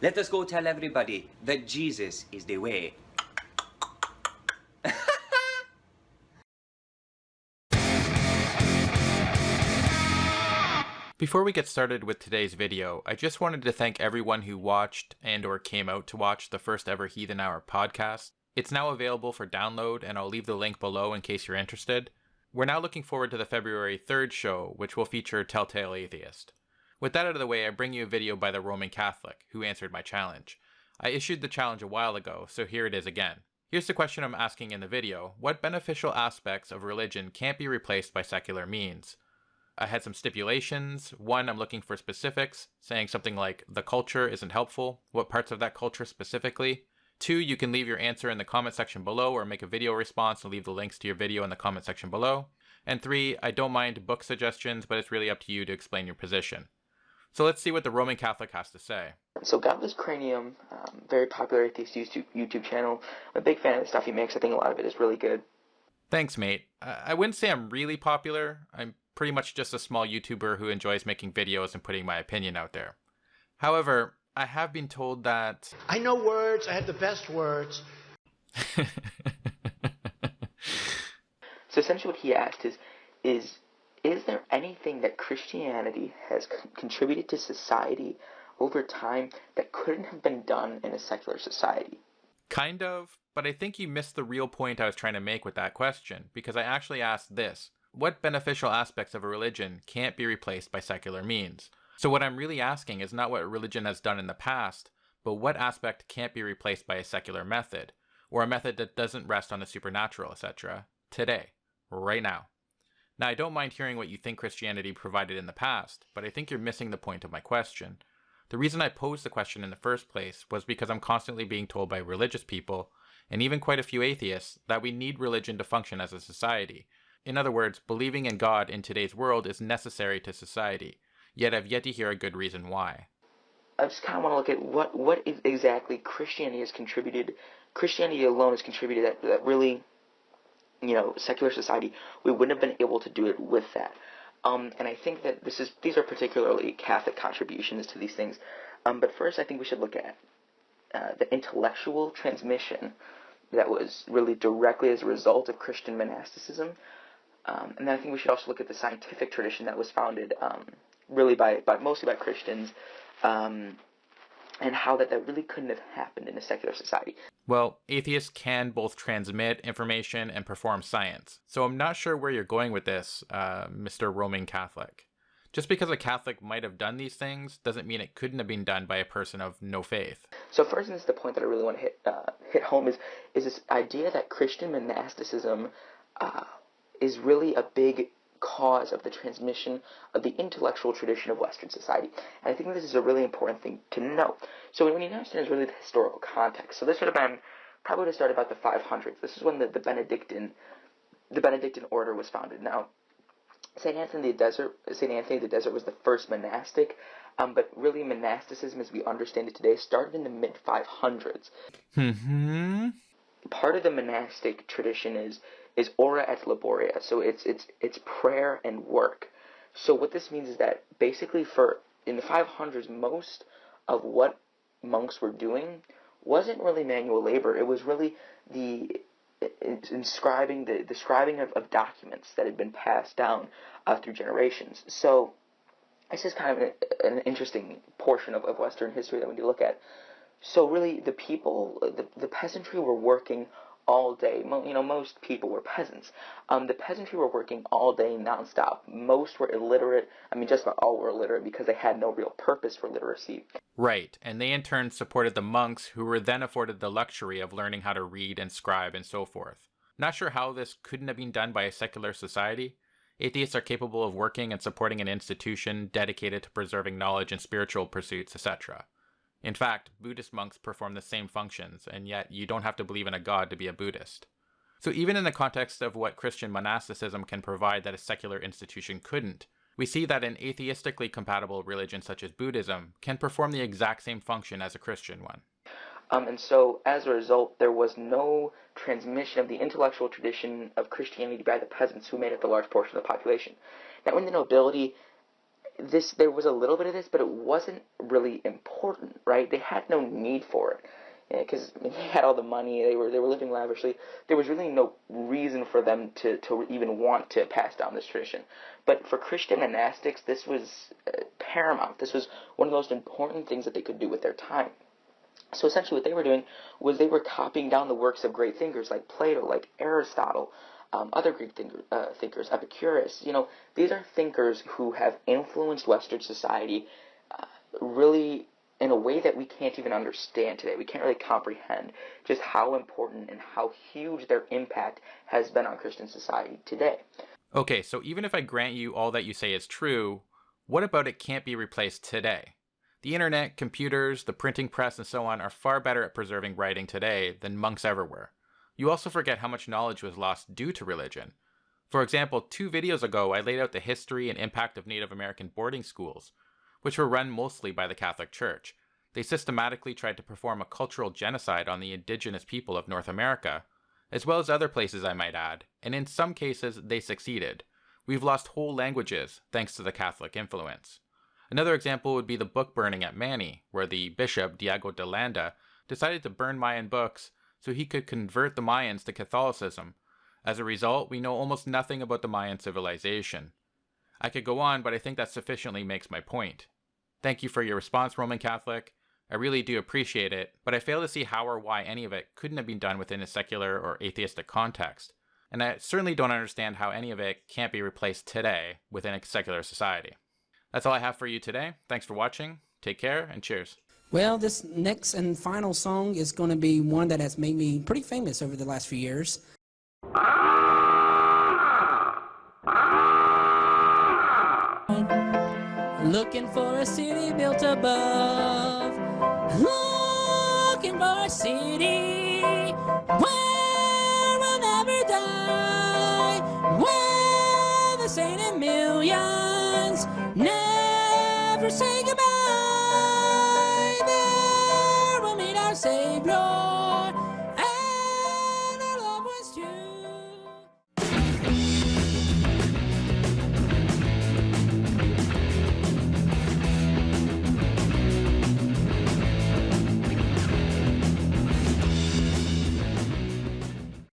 Let us go tell everybody that Jesus is the way. Before we get started with today's video, I just wanted to thank everyone who watched and or came out to watch the first ever Heathen Hour podcast. It's now available for download, and I'll leave the link below in case you're interested. We're now looking forward to the February 3rd show, which will feature Telltale Atheist. With that out of the way, I bring you a video by the Roman Catholic, who answered my challenge. I issued the challenge a while ago, so here it is again. Here's the question I'm asking in the video: what beneficial aspects of religion can't be replaced by secular means? I had some stipulations. One, I'm looking for specifics, saying something like, the culture isn't helpful. What parts of that culture specifically? 2, you can leave your answer in the comment section below or make a video response and leave the links to your video in the comment section below. And 3, I don't mind book suggestions, but it's really up to you to explain your position. So let's see what the Roman Catholic has to say. So Godless Cranium, very popular atheist YouTube channel. I'm a big fan of the stuff he makes. I think a lot of it is really good. Thanks, mate. I wouldn't say I'm really popular. I'm pretty much just a small YouTuber who enjoys making videos and putting my opinion out there. However, I have been told that... I know words. I have the best words. So essentially what he asked is there anything that Christianity has contributed to society over time that couldn't have been done in a secular society? Kind of, but I think you missed the real point I was trying to make with that question, because I actually asked this: what beneficial aspects of a religion can't be replaced by secular means? So what I'm really asking is not what religion has done in the past, but what aspect can't be replaced by a secular method, or a method that doesn't rest on the supernatural, etc., today, right now. Now, I don't mind hearing what you think Christianity provided in the past, but I think you're missing the point of my question. The reason I posed the question in the first place was because I'm constantly being told by religious people, and even quite a few atheists, that we need religion to function as a society. In other words, believing in God in today's world is necessary to society, yet I've yet to hear a good reason why. I just kind of want to look at what exactly Christianity has contributed. Christianity alone has contributed that really, secular society, we wouldn't have been able to do it with that. And I think that these are particularly Catholic contributions to these things. But first, I think we should look at the intellectual transmission that was really directly as a result of Christian monasticism. And then I think we should also look at the scientific tradition that was founded really mostly by Christians, and how that really couldn't have happened in a secular society. Well, atheists can both transmit information and perform science. So I'm not sure where you're going with this, Mr. Roman Catholic. Just because a Catholic might have done these things doesn't mean it couldn't have been done by a person of no faith. So first, and this is the point that I really want to hit home, is this idea that Christian monasticism is really a big cause of the transmission of the intellectual tradition of Western society. And I think this is a really important thing to know. So when you understand is really the historical context. So this would have probably started about the 500s. This is when the Benedictine order was founded. Now, St. Anthony the Desert was the first monastic, but really monasticism as we understand it today started in the mid-500s. Mm-hmm. Part of the monastic tradition is ora et laboria, so it's prayer and work. So what this means is that basically in the 500s, most of what monks were doing wasn't really manual labor. It was really the scribing of documents that had been passed down through generations. So this is kind of an interesting portion of Western history that we need to look at. So really, the people, the peasantry were working all day. Most people were peasants. The peasantry were working all day nonstop. Most were illiterate. Just about all were illiterate because they had no real purpose for literacy. Right, and they in turn supported the monks, who were then afforded the luxury of learning how to read and scribe and so forth. Not sure how this couldn't have been done by a secular society. Atheists are capable of working and supporting an institution dedicated to preserving knowledge and spiritual pursuits, etc. In fact, Buddhist monks perform the same functions, and yet you don't have to believe in a god to be a Buddhist. So even in the context of what Christian monasticism can provide that a secular institution couldn't, we see that an atheistically compatible religion such as Buddhism can perform the exact same function as a Christian one. And so, as a result, there was no transmission of the intellectual tradition of Christianity by the peasants who made up a large portion of the population. Now, in the nobility, there was a little bit of this, but it wasn't really important, right? They had no need for it, because they had all the money, they were living lavishly. There was really no reason for them to even want to pass down this tradition. But for Christian monastics, this was paramount. This was one of the most important things that they could do with their time. So essentially what they were doing was they were copying down the works of great thinkers like Plato, like Aristotle, other Greek thinkers, Epicurus. These are thinkers who have influenced Western society really in a way that we can't even understand today. We can't really comprehend just how important and how huge their impact has been on Christian society today. Okay, so even if I grant you all that you say is true, what about it can't be replaced today? The internet, computers, the printing press, and so on are far better at preserving writing today than monks ever were. You also forget how much knowledge was lost due to religion. For example, 2 videos ago, I laid out the history and impact of Native American boarding schools, which were run mostly by the Catholic Church. They systematically tried to perform a cultural genocide on the indigenous people of North America, as well as other places I might add, and in some cases they succeeded. We've lost whole languages thanks to the Catholic influence. Another example would be the book burning at Mani, where the bishop, Diego de Landa, decided to burn Mayan books so he could convert the Mayans to Catholicism. As a result, we know almost nothing about the Mayan civilization. I could go on, but I think that sufficiently makes my point. Thank you for your response, Roman Catholic. I really do appreciate it, but I fail to see how or why any of it couldn't have been done within a secular or atheistic context. And I certainly don't understand how any of it can't be replaced today within a secular society. That's all I have for you today. Thanks for watching. Take care and cheers. Well, this next and final song is going to be one that has made me pretty famous over the last few years. Looking for a city built above. Looking for a city where we'll never die. Where the saint in millions never say goodbye. There we'll meet our Savior.